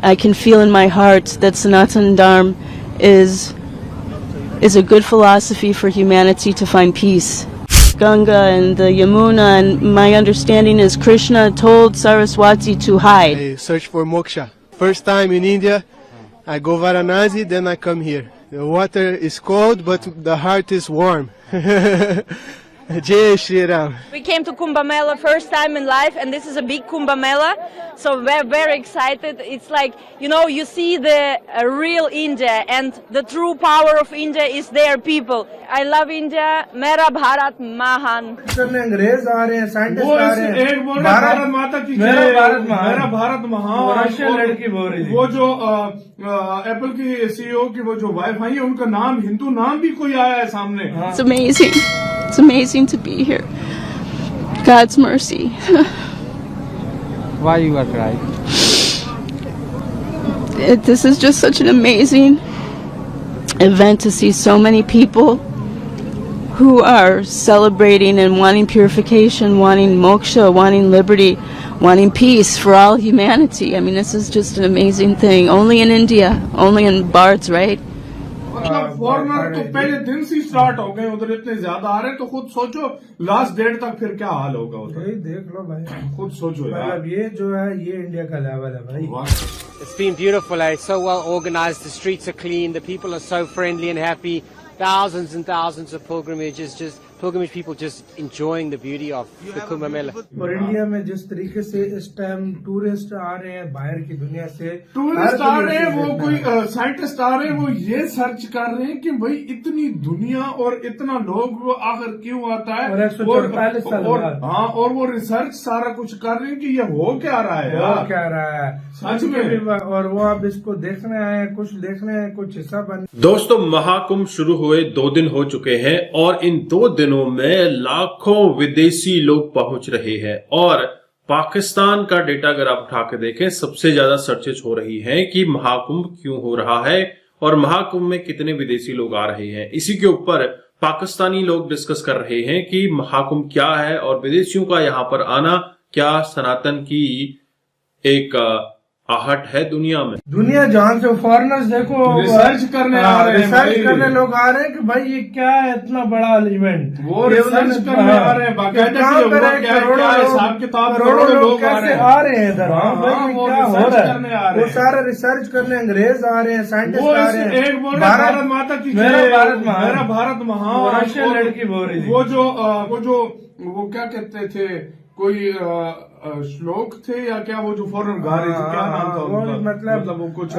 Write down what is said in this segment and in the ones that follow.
I can feel in my heart that Sanatan Dharma is a good philosophy for humanity to find peace. Ganga and the Yamuna, and my understanding is Krishna told Saraswati to hide. I search for moksha. First time in India, I go Varanasi, then I come here. The water is cold, but the heart is warm. Jai Shri Ram. We came to Kumbh Mela first time in life, and this is a big Kumbh Mela, so we're very excited. It's like, you see the real India, and the true power of India is their people. I love India. Mera Bharat Mahan. अंग्रेज आ रहे हैं, scientist आ रहे हैं, एक बोल रहा भारत माता की मेरा भारत महान रशियन लड़की बोल रही थी। वो जो एप्पल की सीईओ की वो जो वाइफ आई है, उनका नाम हिंदू नाम भी कोई आया है सामने। It's amazing. It's amazing to be here. God's mercy. Why you are crying? This is just such an amazing event to see so many people who are celebrating and wanting purification, wanting moksha, wanting liberty, wanting peace for all humanity. I mean, this is just an amazing thing. Only in India, only in Bharts, right? मतलब foreigner तो पहले दिन से start हो गए उधर, इतने ज्यादा आ रहे हैं, तो खुद सोचो लास्ट डेट तक फिर क्या हाल होगा उधर। देख लो भाई, खुद सोचो यार। मतलब ये जो है ये इंडिया का लेवल है भाई। It's been beautiful, eh? So well organized. The streets are clean. The people are so friendly and happy. Thousands and thousands of pilgrimage people just enjoying the beauty of the Kumbh Mela. और India में जिस तरीके से इस time tourist आ रहे हैं बाहर की दुनिया से, टूरिस्ट आ रहे हैं, वो कोई साइंटिस्ट आ रहे हैं, वो ये सर्च कर रहे हैं कि भाई इतनी दुनिया और इतना लोग वो आखिर क्यों आता है, और 144 साल बाद। हाँ, और वो रिसर्च सारा कुछ कर रहे हैं कि ये हो क्या रहा है, हो क्या रहा है सच में। और वो अब इसको देखने आए हैं, कुछ देखने आए, कुछ हिस्सा बन। दोस्तों, महाकुंभ शुरू हुए 2 दिन हो चुके हैं और इन 2 दिनों में लाखों विदेशी लोग पहुंच रहे हैं। और पाकिस्तान का डेटा अगर आप उठा के देखें, सबसे ज्यादा सर्चेस हो रही हैं कि महाकुंभ क्यों हो रहा है और महाकुंभ में कितने विदेशी लोग आ रहे हैं। इसी के ऊपर पाकिस्तानी लोग डिस्कस कर रहे हैं कि महाकुंभ क्या है और विदेशियों का यहाँ पर आना क्या सनातन की एक आहट है दुनिया में। दुनिया जहां से फॉरेनर्स देखो रिसर्च करने आ रहे हैं, रिसर्च करने लोग आ रहे हैं कि भाई ये क्या है इतना बड़ा इवेंट, वो रिसर्च करने आ रहे हैं, करोड़ों लोग कैसे आ रहे हैं इधर, क्या हो रहा है, वो सारा रिसर्च करने अंग्रेज आ रहे हैं, साइंटिस्ट आ रहे हैं। एक बोल रहा भारत माता की मेरा भारत महान रशियन लड़की बोल रही थी। वो क्या कहते थे, कोई श्लोक थे या क्या, वो जो फॉरन गा रहे थे, क्या नाम था उनका? मतलब वो कुछ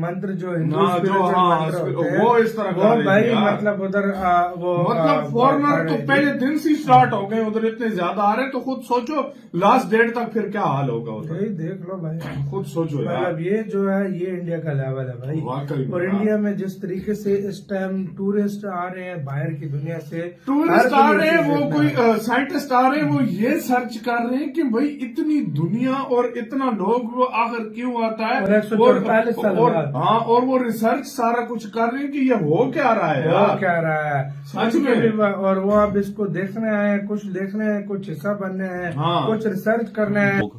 मंत्र जो वो इस तरह वो भाई, मतलब उधर वो मतलब फॉरनर तो पहले दिन से स्टार्ट हो गए उधर, इतने ज्यादा आ रहे हैं, तो खुद सोचो लास्ट डेट तक फिर क्या हाल होगा उधर। देख लो भाई, खुद सोचो यार। मतलब ये जो है ये इंडिया का लेवल है भाई। और इंडिया में जिस तरीके से इस टाइम टूरिस्ट आ रहे हैं बाहर की दुनिया से, टूरिस्ट आ रहे हैं, वो कोई साइंटिस्ट आ रहे हैं, वो ये सर्च कर रहे हैं कि भाई इतनी दुनिया और इतना लोग वो आखिर क्यों आता है, और 144 साल बाद। हाँ, और वो रिसर्च सारा कुछ कर रहे हैं कि ये हो क्या रहा है, हो क्या रहा है सच में। और वो अब इसको देखने आए हैं, कुछ देखने आए, कुछ हिस्सा बनने हैं, कुछ रिसर्च करने हैं।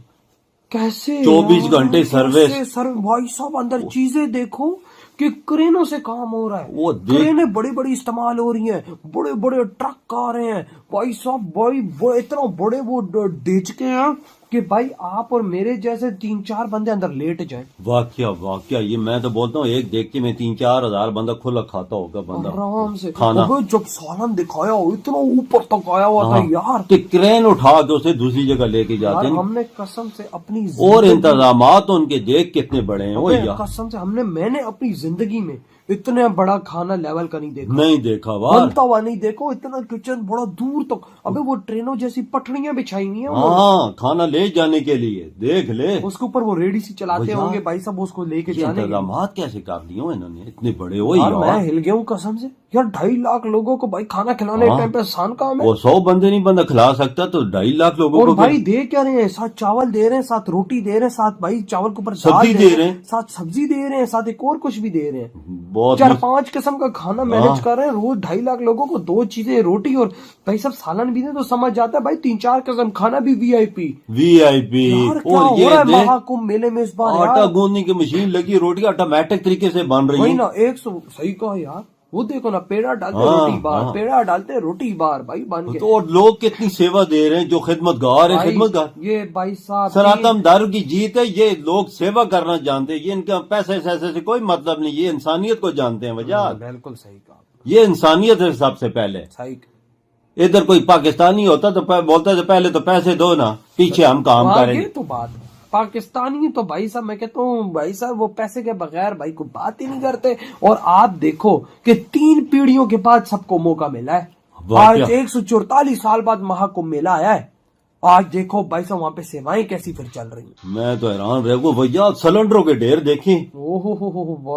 कैसे 24 घंटे सर्विस भाई साहब, अंदर चीजें देखो कि क्रेनों से काम हो रहा है, वो क्रेनें बड़ी बड़ी इस्तेमाल हो रही हैं, बड़े बड़े ट्रक आ रहे हैं भाई साहब, भाई इतना बड़े वो डिचके हैं कि भाई आप और मेरे जैसे 3-4 बंदे अंदर लेट जाए। वाकया ये मैं तो बोलता हूँ, एक देख के मैं 3-4 हजार बंदा खुला खाता होगा बंदा आराम से खाना। जब सालन दिखाया इतना ऊपर तक आया हुआ था यार, कि क्रेन उठा के उसे दूसरी जगह लेके जाते हैं। हमने कसम से अपनी और इंतजामात उनके देख कितने बड़े हैं वो यार, कसम से मैंने अपनी जिंदगी में इतना बड़ा खाना लेवल का नहीं देखा बनता हुआ नहीं देखो, इतना किचन बड़ा दूर तक। अबे वो ट्रेनों जैसी पटड़ियां बिछाई हुई हैं, हाँ खाना ले जाने के लिए, देख ले उसके ऊपर वो रेडी सी चलाते होंगे भाई साहब, उसको लेके जाने। इंतजामात कैसे कर दिए इन्होंने इतने बड़े हो यार, मैं हिल गया हूँ कसम से यार। 2.5 लाख लोगों को भाई खाना खिलाने टाइम पे आसान काम है। वो 100 बंदे नहीं बंदा खिला सकता, तो 2.5 लाख लोगों को भाई दे क्या रहे हैं, साथ चावल दे रहे हैं, साथ रोटी दे रहे हैं, साथ भाई चावल के ऊपर सब्जी दे रहे हैं, साथ सब्जी दे रहे हैं, साथ एक और कुछ भी दे रहे हैं। बहुत 4-5 किस्म का खाना मैनेज कर रहे हैं, रोज 2.5 लाख लोगों को 2 चीजें, रोटी और भाई सब सालन भी दे तो समझ जाता है भाई, 3-4 किस्म खाना भी वीआईपी। और हो ये रहा है महाकुंभ मेले में इस बार आटा गूंदने की मशीन लगी, रोटी ऑटोमेटिक तरीके से बन रही है ना। 100 सही कहा यार, वो देखो ना, पेड़ा डालते रोटी बार, पेड़ा डालते रोटी बार भाई बन के। तो और लोग कितनी सेवा दे रहे हैं, जो खिदमतगार है, खिदमतगार। ये भाई साहब सनातन धर्म की जीत है, ये लोग सेवा करना जानते हैं, ये इनका पैसे से कोई मतलब नहीं, ये इंसानियत को जानते हैं। वजह बिल्कुल सही कहा, ये इंसानियत है सबसे पहले। सही। इधर कोई पाकिस्तानी होता तो बोलता था पहले तो पैसे दो ना, पीछे हम काम करेंगे। तो बात पाकिस्तानी तो भाई साहब मैं कहता हूँ भाई साहब वो पैसे के बगैर भाई को बात ही नहीं करते। और आप देखो कि 3 पीढ़ियों के बाद सबको मौका मिला है। आज 144 साल बाद महाकुंभ मेला आया है। आज देखो भाई साहब वहाँ पे सेवाएं कैसी फिर चल रही हैं। मैं तो हैरान रह गया भैया, सिलेंडरों के ढेर देखे,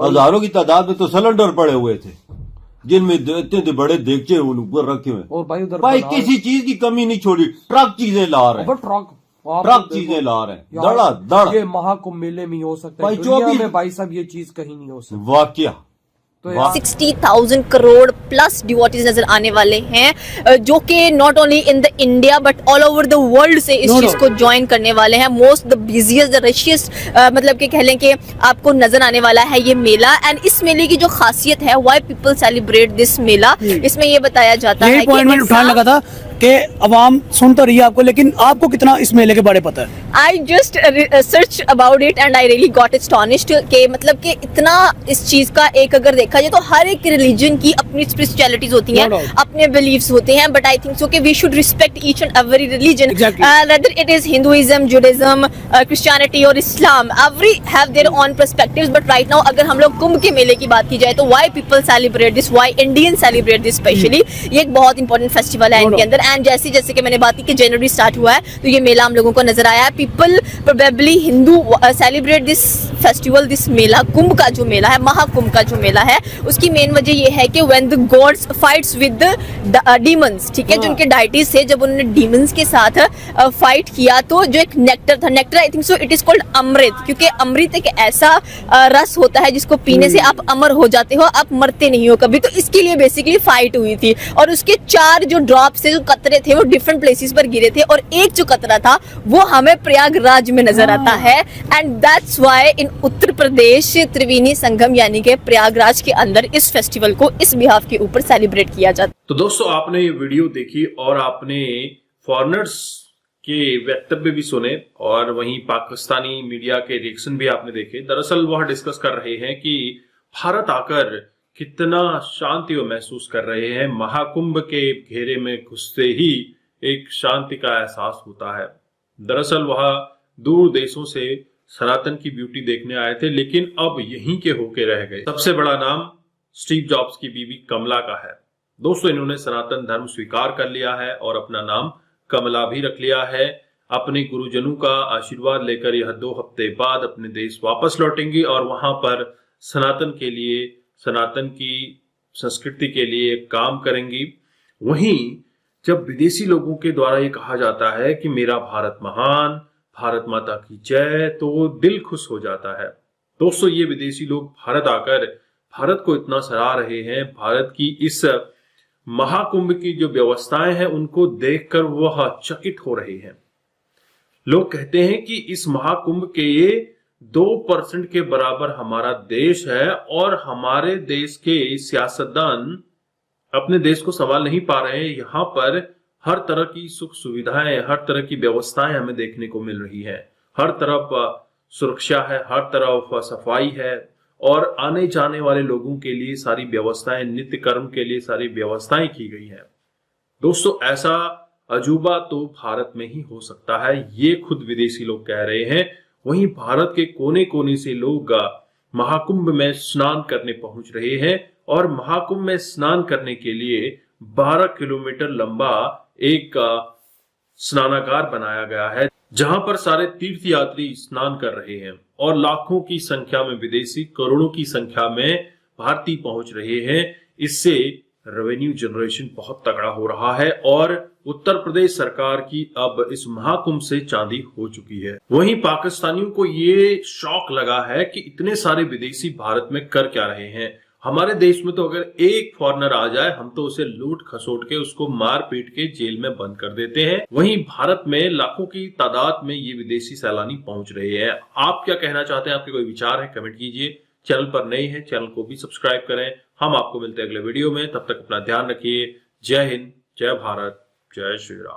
हजारों की तादाद में तो सिलेंडर पड़े हुए थे, जिनमें इतने बड़े देगचे ऊपर रखे हुए। और भाई उधर भाई किसी चीज की कमी नहीं छोड़ी, ट्रक चीजें ला रहे हैं, ट्रक चीजें ला रहे हैं, दड़ा दड़ा। ये महाकुंभ मेले में हो सकता है, दुनिया में भाई साहब ये चीज कहीं नहीं हो सकती। वाकया तो 60,000 करोड़ प्लस डिवोटीज नजर आने वाले हैं, जो कि not only in the India but all over the world से इस चीज को ज्वाइन करने वाले हैं। मोस्ट द बिजिएस्ट द रशियस्ट मतलब कि कह लें कि आपको नजर आने वाला है ये मेला। एंड इस मेले की जो खासियत है, व्हाई पीपल सेलिब्रेट दिस मेला, इसमें ये बताया जाता है कि उठाने लगा था कि अवाम सुन तो रही है आपको, लेकिन आपको कितना इस मेले के बारे में पता है? I just search about it and I really got astonished के मतलब कि इतना इस चीज का एक अगर देखा जाए तो हर एक रिलीजन की अपनी स्पिरिचुअलिटीज होती हैं, अपने बिलीव्स होते हैं, बट आई थिंक सो कि we should respect each and every religion, whether it is Hinduism, Judaism, Christianity और Islam, every have their own perspectives. But right now अगर हम लोग कुंभ के मेले की बात की जाए तो why people celebrate this, why Indian celebrate this specially, ये एक बहुत इंपॉर्टेंट फेस्टिवल है इनके अंदर। एंड जैसे कि मैंने बात की कि जनवरी स्टार्ट हुआ है तो ये मेला हम लोगों को नजर आया है। People probably Hindu celebrate this festival, this mela, Kumbh का जो मेला है, महाकुंभ का जो मेला है, उसकी मेन वजह ये है कि when the gods fights with the demons, ठीक है, जो उनके डाइटीज थे, जब उन्होंने डीमंस के साथ फाइट किया तो जो एक नेक्टर था, nectar I think so it is called amrit, क्योंकि अमृत एक ऐसा रस होता है जिसको पीने से आप अमर हो जाते हो, आप मरते नहीं हो कभी। तो इसके लिए बेसिकली फाइट हुई थी और उसके 4 जो ड्रॉप्स थे, जो कतरे थे, वो डिफरेंट प्लेसेस पर गिरे थे और एक जो कतरा था वो हमें प्रयागराज में नजर आता है। And that's why in Uttar Pradesh Triveni Sangam यानी कि प्रयागराज के अंदर इस फेस्टिवल को इस बिहाफ के ऊपर सेलिब्रेट किया जाता है। तो दोस्तों आपने ये वीडियो देखी और आपने फॉरेनर्स के वक्तव्य भी सुने और वहीं पाकिस्तानी मीडिया के रिएक्शन भी आपने देखे। दरअसल वह डिस्कस कर रहे हैं कि भारत आकर कितना शांति वो महसूस कर रहे हैं। महाकुंभ के घेरे में घुसते ही एक शांति का एहसास होता है। दरअसल वह दूर देशों से सनातन की ब्यूटी देखने आए थे, लेकिन अब यहीं के होके रह गए। सबसे बड़ा नाम स्टीव जॉब्स की बीवी कमला का है। दोस्तों इन्होंने सनातन धर्म स्वीकार कर लिया है और अपना नाम कमला भी रख लिया है। अपने गुरुजनों का आशीर्वाद लेकर यह 2 हफ्ते बाद अपने देश वापस लौटेंगी और वहां पर सनातन के लिए, सनातन की संस्कृति के लिए काम करेंगी। वहीं जब विदेशी लोगों के द्वारा ये कहा जाता है कि मेरा भारत महान, भारत माता की जय, तो दिल खुश हो जाता है। दोस्तों ये विदेशी लोग भारत आकर भारत को इतना सराह रहे हैं, भारत की इस महाकुंभ की जो व्यवस्थाएं हैं उनको देखकर वह चकित हो रहे हैं। लोग कहते हैं कि इस महाकुंभ के ये 2% के बराबर हमारा देश है और हमारे देश के सियासतदान अपने देश को संभाल नहीं पा रहे हैं। यहाँ पर हर तरह की सुख सुविधाएं, हर तरह की व्यवस्थाएं हमें देखने को मिल रही है। हर तरफ सुरक्षा है, हर तरफ सफाई है और आने जाने वाले लोगों के लिए सारी व्यवस्थाएं, नित्य कर्म के लिए सारी व्यवस्थाएं की गई हैं। दोस्तों ऐसा अजूबा तो भारत में ही हो सकता है, ये खुद विदेशी लोग कह रहे हैं। वहीं भारत के कोने कोने से लोग महाकुंभ में स्नान करने पहुंच रहे हैं और महाकुंभ में स्नान करने के लिए 12 किलोमीटर लंबा एक स्नानागार बनाया गया है, जहां पर सारे तीर्थ यात्री स्नान कर रहे हैं और लाखों की संख्या में विदेशी, करोड़ों की संख्या में भारतीय पहुंच रहे हैं। इससे रेवेन्यू जनरेशन बहुत तगड़ा हो रहा है और उत्तर प्रदेश सरकार की अब इस महाकुंभ से चांदी हो चुकी है। वहीं पाकिस्तानियों को ये शौक लगा है कि इतने सारे विदेशी भारत में कर क्या रहे हैं। हमारे देश में तो अगर एक फॉरेनर आ जाए हम तो उसे लूट खसोट के उसको मार पीट के जेल में बंद कर देते हैं। वहीं भारत में लाखों की तादाद में ये विदेशी सैलानी पहुंच रहे हैं। आप क्या कहना चाहते हैं? आपके कोई विचार है? कमेंट कीजिए। चैनल पर नए हैं, चैनल को भी सब्सक्राइब करें। हम आपको मिलते हैं अगले वीडियो में। तब तक अपना ध्यान रखिए। जय हिंद, जय भारत, जय श्री राम।